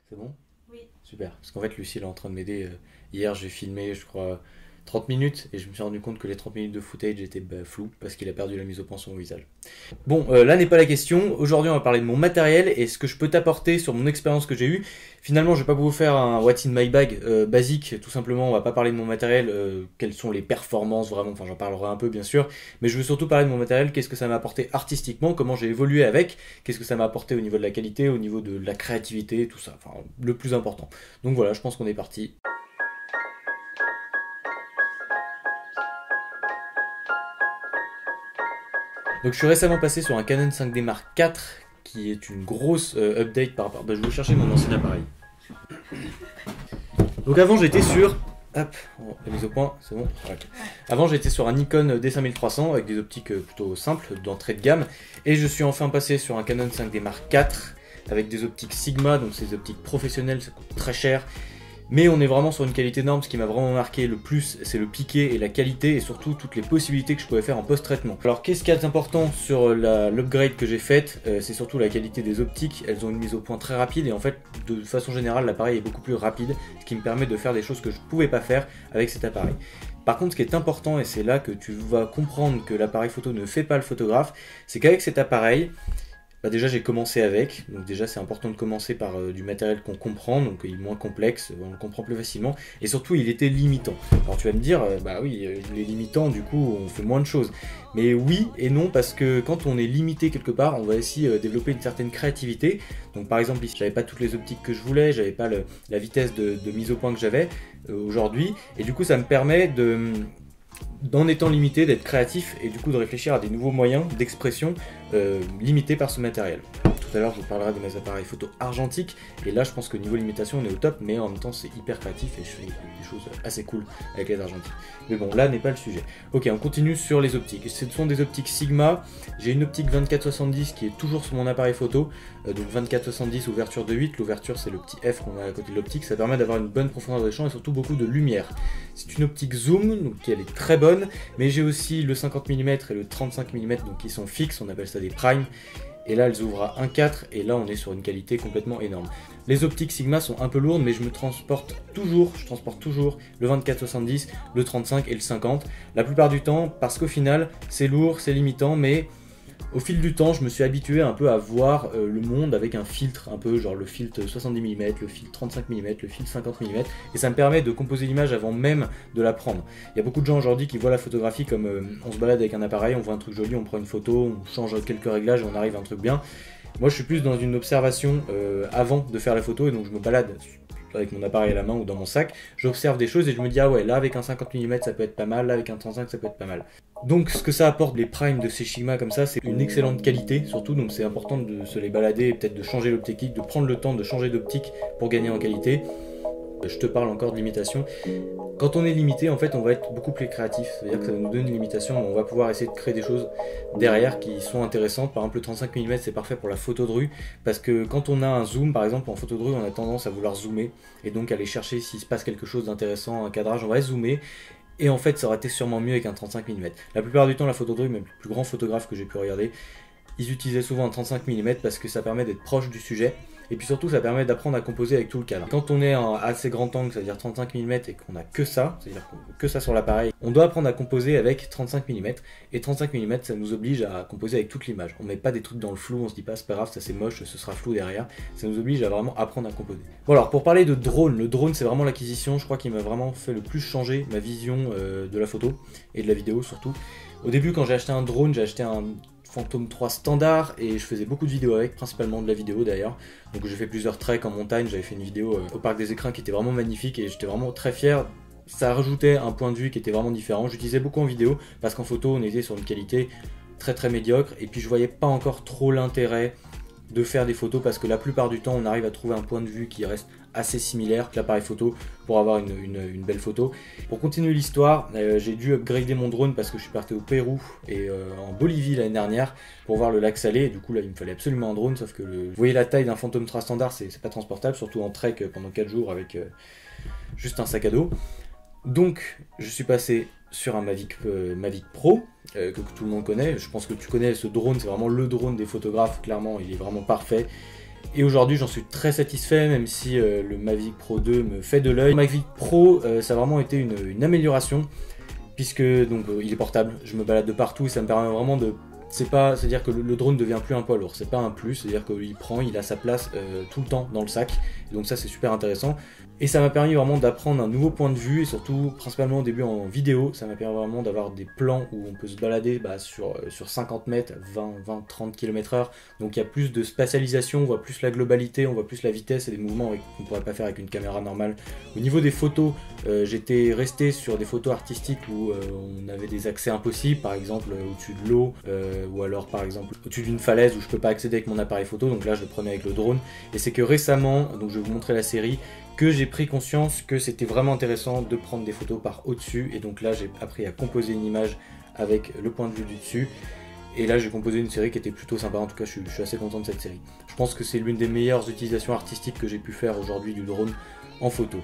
C'est bon? Oui. Super. Parce qu'en fait, Lucie elle est en train de m'aider. Hier, j'ai filmé, je crois, 30 minutes et je me suis rendu compte que les 30 minutes de footage étaient floues parce qu'il a perdu la mise au point sur mon visage. Bon, là n'est pas la question. Aujourd'hui, on va parler de mon matériel et ce que je peux t'apporter sur mon expérience que j'ai eue. Finalement, je vais pas vous faire un What's in my bag basique. Tout simplement, on va pas parler de mon matériel, quelles sont les performances vraiment. Enfin, j'en parlerai un peu bien sûr, mais je veux surtout parler de mon matériel. Qu'est-ce que ça m'a apporté artistiquement, comment j'ai évolué avec, qu'est-ce que ça m'a apporté au niveau de la qualité, au niveau de la créativité, tout ça. Enfin, le plus important. Donc voilà, je pense qu'on est parti. Donc je suis récemment passé sur un Canon 5D Mark IV qui est une grosse update par rapport. Bah, je vais chercher mon ancien appareil. Donc avant j'étais sur. Hop, la mise au point, c'est bon. Okay. Avant j'étais sur un Nikon D5300 avec des optiques plutôt simples d'entrée de gamme. Et je suis enfin passé sur un Canon 5D Mark IV avec des optiques Sigma, donc c'est des optiques professionnelles, ça coûte très cher. Mais on est vraiment sur une qualité énorme. Ce qui m'a vraiment marqué le plus, c'est le piqué et la qualité et surtout toutes les possibilités que je pouvais faire en post-traitement. Alors qu'est-ce qu'il y a d'important sur l'upgrade que j'ai faite? C'est surtout la qualité des optiques. Elles ont une mise au point très rapide et en fait de façon générale l'appareil est beaucoup plus rapide, ce qui me permet de faire des choses que je ne pouvais pas faire avec cet appareil. Par contre, ce qui est important, et c'est là que tu vas comprendre que l'appareil photo ne fait pas le photographe, c'est qu'avec cet appareil, bah déjà j'ai commencé avec, donc déjà c'est important de commencer par du matériel qu'on comprend, donc il est moins complexe, on le comprend plus facilement, et surtout il était limitant. Alors tu vas me dire, bah oui, il est limitant, du coup on fait moins de choses. Mais oui et non, parce que quand on est limité quelque part, on va aussi développer une certaine créativité. Donc par exemple ici, j'avais pas toutes les optiques que je voulais, j'avais pas la vitesse de mise au point que j'avais aujourd'hui, et du coup ça me permet d'en étant limité, d'être créatif et du coup de réfléchir à des nouveaux moyens d'expression limités par ce matériel. Tout à l'heure je vous parlerai de mes appareils photo argentiques et là je pense que niveau limitation on est au top, mais en même temps c'est hyper créatif et je fais des choses assez cool avec les argentiques. Mais bon, là n'est pas le sujet. Ok, on continue sur les optiques. Ce sont des optiques Sigma. J'ai une optique 24-70 qui est toujours sur mon appareil photo, donc 24-70 ouverture de 8, l'ouverture c'est le petit F qu'on a à côté de l'optique, ça permet d'avoir une bonne profondeur de champ et surtout beaucoup de lumière. C'est une optique zoom, donc elle est très bonne, mais j'ai aussi le 50 mm et le 35 mm, donc qui sont fixes, on appelle ça des primes. Et là elles ouvrent à 1.4 et là on est sur une qualité complètement énorme. Les optiques Sigma sont un peu lourdes, mais je transporte toujours le 24-70, le 35 et le 50. La plupart du temps, parce qu'au final c'est lourd, c'est limitant, mais au fil du temps, je me suis habitué un peu à voir le monde avec un filtre, un peu genre le filtre 70 mm, le filtre 35 mm, le filtre 50 mm, et ça me permet de composer l'image avant même de la prendre. Il y a beaucoup de gens aujourd'hui qui voient la photographie comme on se balade avec un appareil, on voit un truc joli, on prend une photo, on change quelques réglages et on arrive à un truc bien. Moi je suis plus dans une observation avant de faire la photo et donc je me balade avec mon appareil à la main ou dans mon sac, j'observe des choses et je me dis ah ouais, là avec un 50 mm ça peut être pas mal, là avec un 35 ça peut être pas mal. Donc ce que ça apporte les primes de ces Sigma comme ça, c'est une excellente qualité surtout, donc c'est important de se les balader et peut-être de changer l'optique, de prendre le temps de changer d'optique pour gagner en qualité. Je te parle encore de limitation. Quand on est limité, en fait, on va être beaucoup plus créatif. C'est-à-dire que ça nous donne une limitation, mais on va pouvoir essayer de créer des choses derrière qui sont intéressantes. Par exemple, le 35 mm, c'est parfait pour la photo de rue, parce que quand on a un zoom, par exemple, en photo de rue, on a tendance à vouloir zoomer, et donc aller chercher s'il se passe quelque chose d'intéressant, un cadrage, on va zoomer, et en fait, ça aurait été sûrement mieux avec un 35 mm. La plupart du temps, la photo de rue, même les plus grands photographes que j'ai pu regarder, ils utilisaient souvent un 35 mm parce que ça permet d'être proche du sujet. Et puis surtout, ça permet d'apprendre à composer avec tout le cadre. Quand on est en assez grand angle, c'est-à-dire 35 mm, et qu'on a que ça, c'est-à-dire qu'on a que ça sur l'appareil, on doit apprendre à composer avec 35 mm. Et 35 mm, ça nous oblige à composer avec toute l'image. On met pas des trucs dans le flou, on se dit pas c'est pas grave, ça c'est moche, ce sera flou derrière. Ça nous oblige à vraiment apprendre à composer. Bon alors, pour parler de drone, le drone c'est vraiment l'acquisition, je crois qu'il m'a vraiment fait le plus changer ma vision de la photo et de la vidéo surtout. Au début, quand j'ai acheté un drone, j'ai acheté un Phantom 3 standard et je faisais beaucoup de vidéos avec, principalement de la vidéo d'ailleurs. Donc j'ai fait plusieurs treks en montagne, j'avais fait une vidéo au parc des Écrins qui était vraiment magnifique et j'étais vraiment très fier. Ça rajoutait un point de vue qui était vraiment différent. J'utilisais beaucoup en vidéo parce qu'en photo on était sur une qualité très médiocre et puis je voyais pas encore trop l'intérêt de faire des photos parce que la plupart du temps on arrive à trouver un point de vue qui reste assez similaire que l'appareil photo pour avoir une belle photo. Pour continuer l'histoire, j'ai dû upgrader mon drone parce que je suis parti au Pérou et en Bolivie l'année dernière pour voir le lac Salé. Et du coup là il me fallait absolument un drone, sauf que vous voyez la taille d'un Phantom 3 standard, c'est pas transportable, surtout en trek pendant 4 jours avec juste un sac à dos. Donc je suis passé sur un Mavic Pro que tout le monde connaît. Je pense que tu connais ce drone, c'est vraiment le drone des photographes, clairement il est vraiment parfait. Et aujourd'hui j'en suis très satisfait, même si le Mavic Pro 2 me fait de l'œil. Le Mavic Pro ça a vraiment été une amélioration, puisque donc il est portable, je me balade de partout et ça me permet vraiment de... C'est-à-dire que le drone ne devient plus un poids lourd, c'est pas un plus, c'est-à-dire qu'il a sa place tout le temps dans le sac, et donc ça c'est super intéressant. Et ça m'a permis vraiment d'apprendre un nouveau point de vue, et surtout, principalement au début en vidéo, ça m'a permis vraiment d'avoir des plans où on peut se balader sur 50 mètres, 20-30 km/h, donc il y a plus de spatialisation, on voit plus la globalité, on voit plus la vitesse et des mouvements qu'on ne pourrait pas faire avec une caméra normale. Au niveau des photos, j'étais resté sur des photos artistiques où on avait des accès impossibles, par exemple au-dessus de l'eau, ou alors par exemple au-dessus d'une falaise où je peux pas accéder avec mon appareil photo, donc là je le prenais avec le drone. Et c'est que récemment, donc je vais vous montrer la série, que j'ai pris conscience que c'était vraiment intéressant de prendre des photos par au-dessus, et donc là j'ai appris à composer une image avec le point de vue du dessus, et là j'ai composé une série qui était plutôt sympa. En tout cas je suis assez content de cette série. Je pense que c'est l'une des meilleures utilisations artistiques que j'ai pu faire aujourd'hui du drone en photo.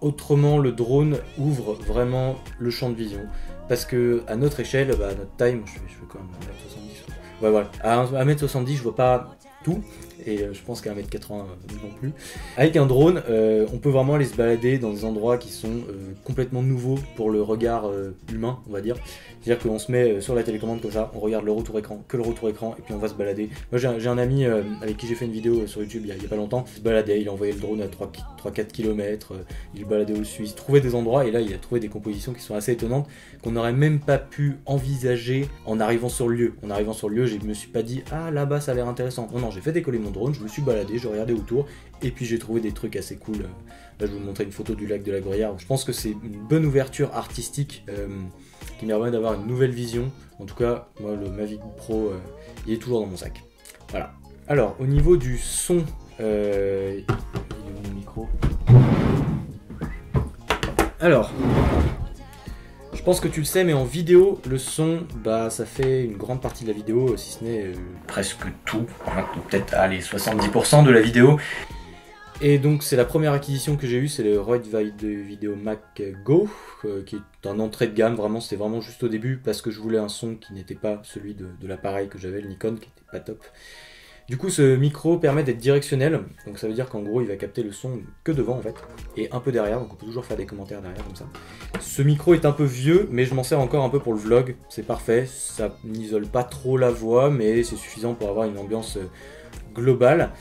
Autrement, le drone ouvre vraiment le champ de vision, parce que à notre échelle, à notre taille, je fais quand même 1m70. Ouais, voilà. À 1m70 je vois pas tout, et je pense qu'à 1m80 non plus. Avec un drone, on peut vraiment aller se balader dans des endroits qui sont complètement nouveaux pour le regard humain, on va dire. C'est-à-dire qu'on se met sur la télécommande comme ça, on regarde le retour écran, que le retour écran, et puis on va se balader. Moi j'ai un ami avec qui j'ai fait une vidéo sur YouTube il y a pas longtemps, il se baladait, il envoyait le drone à 3-4 km, il baladait au Suisse, il trouvait des endroits, et là il a trouvé des compositions qui sont assez étonnantes, qu'on n'aurait même pas pu envisager en arrivant sur le lieu. En arrivant sur le lieu, je me suis pas dit « Ah, là-bas ça a l'air intéressant ». Non, j'ai fait décoller mon drone, je me suis baladé, je regardais autour, et puis j'ai trouvé des trucs assez cool. Là je vais vous montrer une photo du lac de la Gruyère. Je pense que c'est une bonne ouverture artistique qui me permet d'avoir une nouvelle vision. En tout cas, moi le Mavic Pro, il est toujours dans mon sac. Voilà. Alors, au niveau du son, il est où mon micro ? Alors, je pense que tu le sais, mais en vidéo, le son, ça fait une grande partie de la vidéo, si ce n'est presque tout, peut-être allez, 70% de la vidéo. Et donc c'est la première acquisition que j'ai eue, c'est le Rode Video Mac Go, qui est un entrée de gamme, vraiment, c'était vraiment juste au début, parce que je voulais un son qui n'était pas celui de l'appareil que j'avais, le Nikon, qui n'était pas top. Du coup ce micro permet d'être directionnel, donc ça veut dire qu'en gros il va capter le son que devant en fait, et un peu derrière, donc on peut toujours faire des commentaires derrière comme ça. Ce micro est un peu vieux, mais je m'en sers encore un peu pour le vlog, c'est parfait, ça n'isole pas trop la voix, mais c'est suffisant pour avoir une ambiance globale.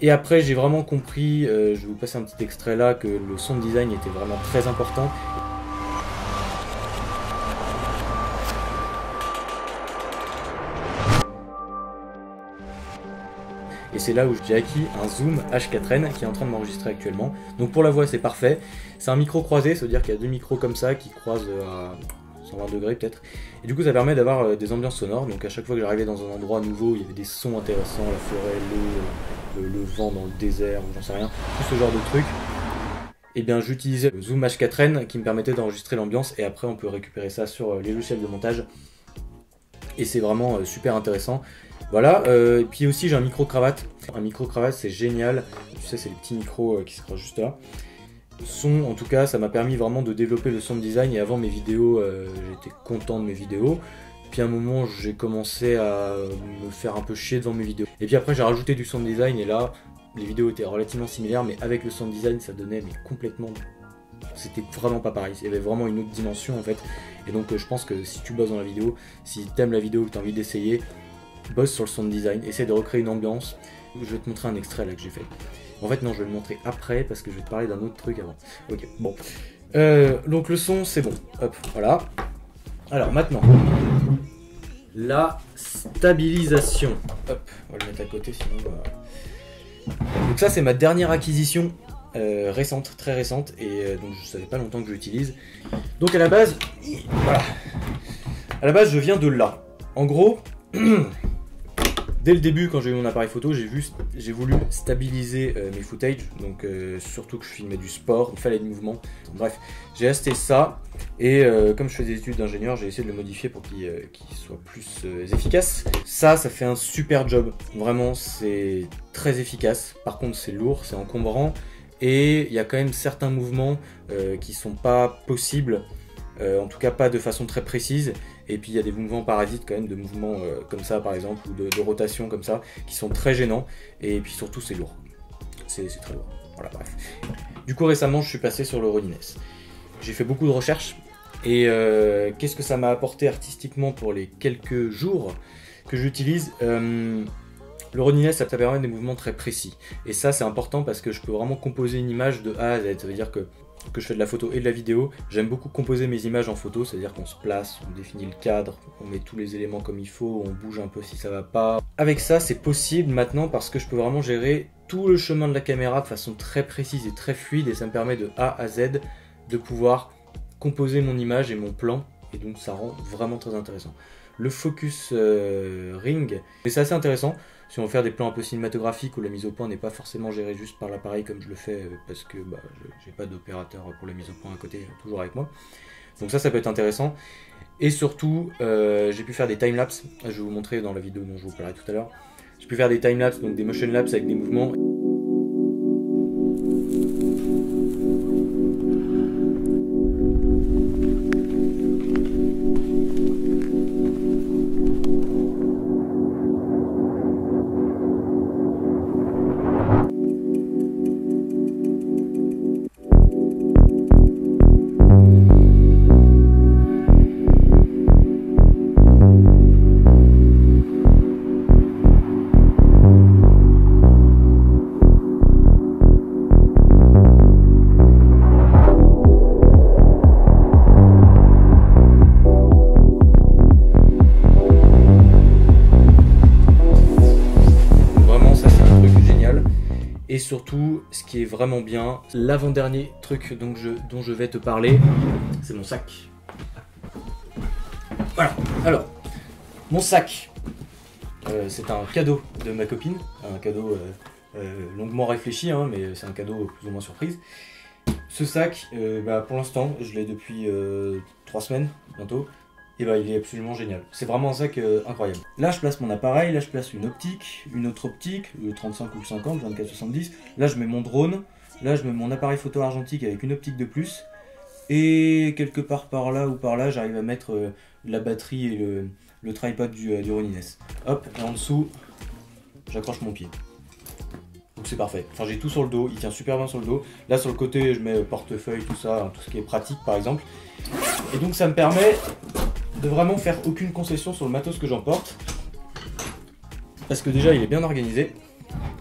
Et après j'ai vraiment compris, je vais vous passer un petit extrait là, que le sound design était vraiment très important. Et c'est là où j'ai acquis un Zoom H4n qui est en train de m'enregistrer actuellement. Donc pour la voix c'est parfait. C'est un micro croisé, ça veut dire qu'il y a deux micros comme ça qui croisent à 120 degrés peut-être. Et du coup ça permet d'avoir des ambiances sonores. Donc à chaque fois que j'arrivais dans un endroit nouveau, il y avait des sons intéressants, la forêt, l'eau, le vent dans le désert, ou j'en sais rien, tout ce genre de trucs. Et bien j'utilisais le Zoom H4n qui me permettait d'enregistrer l'ambiance, et après on peut récupérer ça sur les logiciels de montage. Et c'est vraiment super intéressant. Voilà, et puis aussi j'ai un micro-cravate. Un micro-cravate c'est génial, tu sais c'est les petits micros qui se croisent juste là. Son, en tout cas, ça m'a permis vraiment de développer le sound design, et avant mes vidéos, j'étais content de mes vidéos. Puis à un moment j'ai commencé à me faire un peu chier devant mes vidéos. Et puis après j'ai rajouté du sound design, et là les vidéos étaient relativement similaires, mais avec le sound design ça donnait complètement... C'était vraiment pas pareil, il y avait vraiment une autre dimension en fait. Et donc je pense que si tu bosses dans la vidéo, si t'aimes la vidéo, que t'as envie d'essayer, bosse sur le sound design, essaie de recréer une ambiance. Je vais te montrer un extrait là que j'ai fait. En fait non, je vais le montrer après parce que je vais te parler d'un autre truc avant. Ok, bon. Donc le son c'est bon, hop, voilà. Alors maintenant, la stabilisation. Hop, on va le mettre à côté sinon... Donc ça c'est ma dernière acquisition récente, très récente, et donc je savais pas longtemps que je l'utilise. Donc à la base, voilà. À la base je viens de là. En gros... Dès le début, quand j'ai eu mon appareil photo, j'ai voulu stabiliser mes footages, donc surtout que je filmais du sport, il fallait du mouvement. Bref, j'ai acheté ça, et comme je fais des études d'ingénieur, j'ai essayé de le modifier pour qu'il soit plus efficace. Ça fait un super job, vraiment, c'est très efficace. Par contre, c'est lourd, c'est encombrant, et il y a quand même certains mouvements qui sont pas possibles, en tout cas pas de façon très précise. Et puis il y a des mouvements parasites quand même, de mouvements comme ça par exemple, ou de rotation comme ça, qui sont très gênants. Et puis surtout c'est lourd. C'est très lourd. Voilà, bref. Du coup récemment je suis passé sur le Roniness. J'ai fait beaucoup de recherches. Et qu'est-ce que ça m'a apporté artistiquement pour les quelques jours que j'utilise? Le Roniness, ça permet des mouvements très précis. Et ça, c'est important parce que je peux vraiment composer une image de A à Z. Ça veut dire que je fais de la photo et de la vidéo. J'aime beaucoup composer mes images en photo, c'est-à-dire qu'on se place, on définit le cadre, on met tous les éléments comme il faut, on bouge un peu si ça va pas. Avec ça, c'est possible maintenant parce que je peux vraiment gérer tout le chemin de la caméra de façon très précise et très fluide. Et ça me permet de A à Z de pouvoir composer mon image et mon plan. Et donc ça rend vraiment très intéressant. Le focus ring, et c'est assez intéressant si on veut faire des plans un peu cinématographiques où la mise au point n'est pas forcément gérée juste par l'appareil comme je le fais parce que j'ai pas d'opérateur pour la mise au point à côté toujours avec moi. Donc ça peut être intéressant. Et surtout j'ai pu faire des timelapses, je vais vous montrer dans la vidéo dont je vous parlerai tout à l'heure. J'ai pu faire des timelapses, donc des motion lapse avec des mouvements. Et surtout, ce qui est vraiment bien, l'avant-dernier truc dont je vais te parler, c'est mon sac. Voilà, alors, mon sac, c'est un cadeau de ma copine, un cadeau longuement réfléchi, hein, mais c'est un cadeau plus ou moins surprise. Ce sac, pour l'instant, je l'ai depuis 3 semaines, bientôt. Et il est absolument génial. C'est vraiment un sac incroyable. Là, je place mon appareil, là, je place une optique, une autre optique, le 35 ou le 50, 24-70. Là, je mets mon drone, là, je mets mon appareil photo argentique avec une optique de plus. Et quelque part par là ou par là, j'arrive à mettre la batterie et le tripod du Roniness. Hop, et en dessous, j'accroche mon pied. Donc c'est parfait. Enfin, j'ai tout sur le dos, il tient super bien sur le dos. Là, sur le côté, je mets portefeuille, tout ça, hein, tout ce qui est pratique, par exemple. Et donc, ça me permet de vraiment faire aucune concession sur le matos que j'emporte. Parce que déjà, il est bien organisé.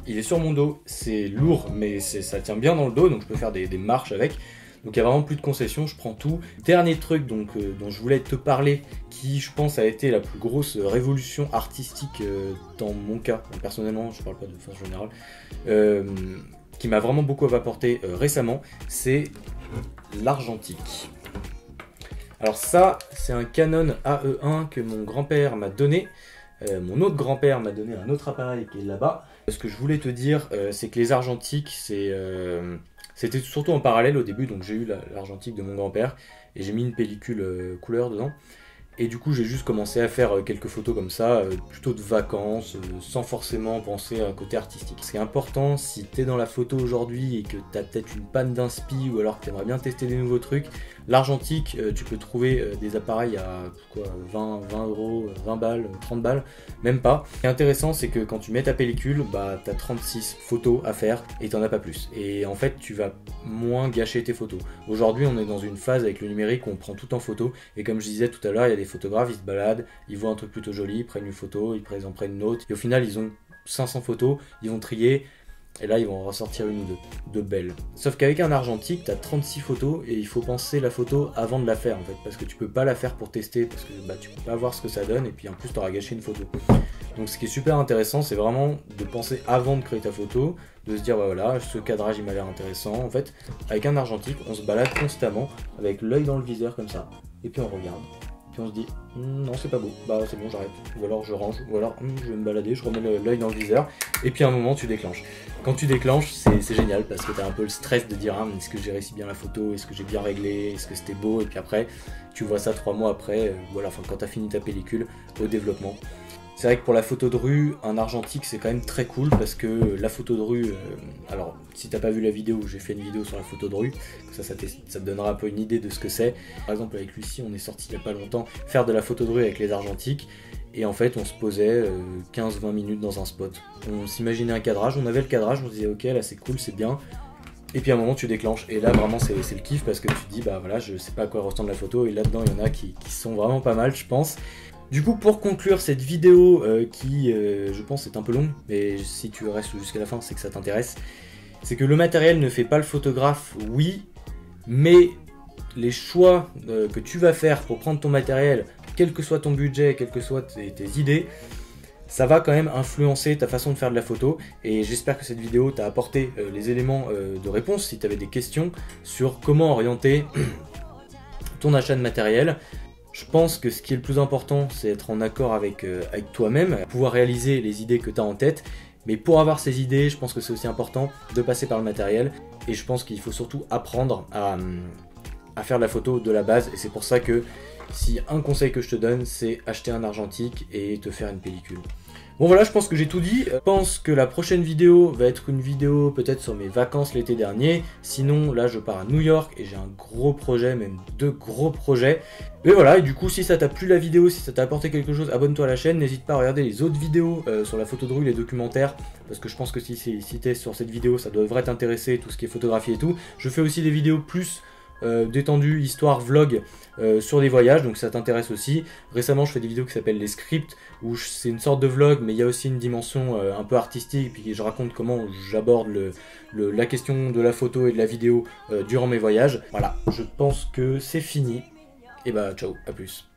Il est sur mon dos, c'est lourd, mais ça tient bien dans le dos, donc je peux faire des marches avec. Donc il n'y a vraiment plus de concessions, je prends tout. Dernier truc dont je voulais te parler, qui je pense a été la plus grosse révolution artistique dans mon cas, personnellement, je ne parle pas de façon générale, qui m'a vraiment beaucoup apporté récemment, c'est l'argentique. Alors ça, c'est un Canon AE1 que mon grand-père m'a donné. Mon autre grand-père m'a donné un autre appareil qui est là-bas. Ce que je voulais te dire, c'est que les argentiques, c'était surtout en parallèle au début, donc j'ai eu l'argentique de mon grand-père et j'ai mis une pellicule couleur dedans. Et du coup, j'ai juste commencé à faire quelques photos comme ça, plutôt de vacances, sans forcément penser à un côté artistique. Ce qui est important, si tu es dans la photo aujourd'hui et que tu as peut-être une panne d'inspi ou alors que tu aimerais bien tester des nouveaux trucs, l'argentique, tu peux trouver des appareils à 20 euros, 20 balles, 30 balles, même pas. Ce qui est intéressant, c'est que quand tu mets ta pellicule, tu as 36 photos à faire et tu n'en as pas plus. Et en fait, tu vas moins gâcher tes photos. Aujourd'hui, on est dans une phase avec le numérique où on prend tout en photo. Et comme je disais tout à l'heure, il y a des photographes, ils se baladent, ils voient un truc plutôt joli, ils prennent une photo, ils en prennent une autre. Et au final, ils ont 500 photos, ils vont trier. Et là, ils vont en ressortir une ou deux belles. Sauf qu'avec un argentique, tu as 36 photos et il faut penser la photo avant de la faire en fait. Parce que tu peux pas la faire pour tester, parce que tu peux pas voir ce que ça donne et puis en plus, tu auras gâché une photo. Donc ce qui est super intéressant, c'est vraiment de penser avant de créer ta photo, de se dire voilà, ce cadrage il m'a l'air intéressant. En fait, avec un argentique, on se balade constamment avec l'œil dans le viseur comme ça, et puis on regarde. Puis on se dit non, c'est pas beau, c'est bon, j'arrête. Ou alors je range, ou alors je vais me balader, je remets l'œil dans le viseur, et puis à un moment tu déclenches. Quand tu déclenches, c'est génial parce que tu as un peu le stress de dire est-ce que j'ai réussi bien la photo, est-ce que j'ai bien réglé, est-ce que c'était beau, et puis après tu vois ça 3 mois après, quand tu as fini ta pellicule au développement. C'est vrai que pour la photo de rue, un argentique c'est quand même très cool parce que la photo de rue, alors si t'as pas vu la vidéo, j'ai fait une vidéo sur la photo de rue, ça te donnera un peu une idée de ce que c'est. Par exemple avec Lucie, on est sorti il y a pas longtemps faire de la photo de rue avec les argentiques et en fait on se posait 15-20 minutes dans un spot. On s'imaginait un cadrage, on avait le cadrage, on se disait ok là c'est cool, c'est bien. Et puis à un moment tu déclenches et là vraiment c'est le kiff parce que tu te dis bah voilà je sais pas à quoi ressemble la photo et là-dedans il y en a qui sont vraiment pas mal je pense. Du coup, pour conclure cette vidéo qui, je pense, est un peu longue, mais si tu restes jusqu'à la fin, c'est que ça t'intéresse, c'est que le matériel ne fait pas le photographe, oui, mais les choix que tu vas faire pour prendre ton matériel, quel que soit ton budget, quelles que soient tes idées, ça va quand même influencer ta façon de faire de la photo, et j'espère que cette vidéo t'a apporté les éléments de réponse si tu avais des questions sur comment orienter ton achat de matériel. Je pense que ce qui est le plus important, c'est être en accord avec toi-même, pouvoir réaliser les idées que tu as en tête. Mais pour avoir ces idées, je pense que c'est aussi important de passer par le matériel. Et je pense qu'il faut surtout apprendre à faire de la photo de la base. Et c'est pour ça que si un conseil que je te donne, c'est acheter un argentique et te faire une pellicule. Bon voilà, je pense que j'ai tout dit. Je pense que la prochaine vidéo va être une vidéo peut-être sur mes vacances l'été dernier. Sinon, là, je pars à New York et j'ai un gros projet, même 2 gros projets. Mais voilà, et du coup, si ça t'a plu la vidéo, si ça t'a apporté quelque chose, abonne-toi à la chaîne. N'hésite pas à regarder les autres vidéos sur la photo de rue, les documentaires. Parce que je pense que si t'es sur cette vidéo, ça devrait t'intéresser, tout ce qui est photographie et tout. Je fais aussi des vidéos plus détendu, histoire, vlog sur des voyages, donc ça t'intéresse aussi. Récemment je fais des vidéos qui s'appellent les scripts, où c'est une sorte de vlog, mais il y a aussi une dimension un peu artistique, puis je raconte comment j'aborde la question de la photo et de la vidéo durant mes voyages. Voilà, je pense que c'est fini, et bah ciao, à plus.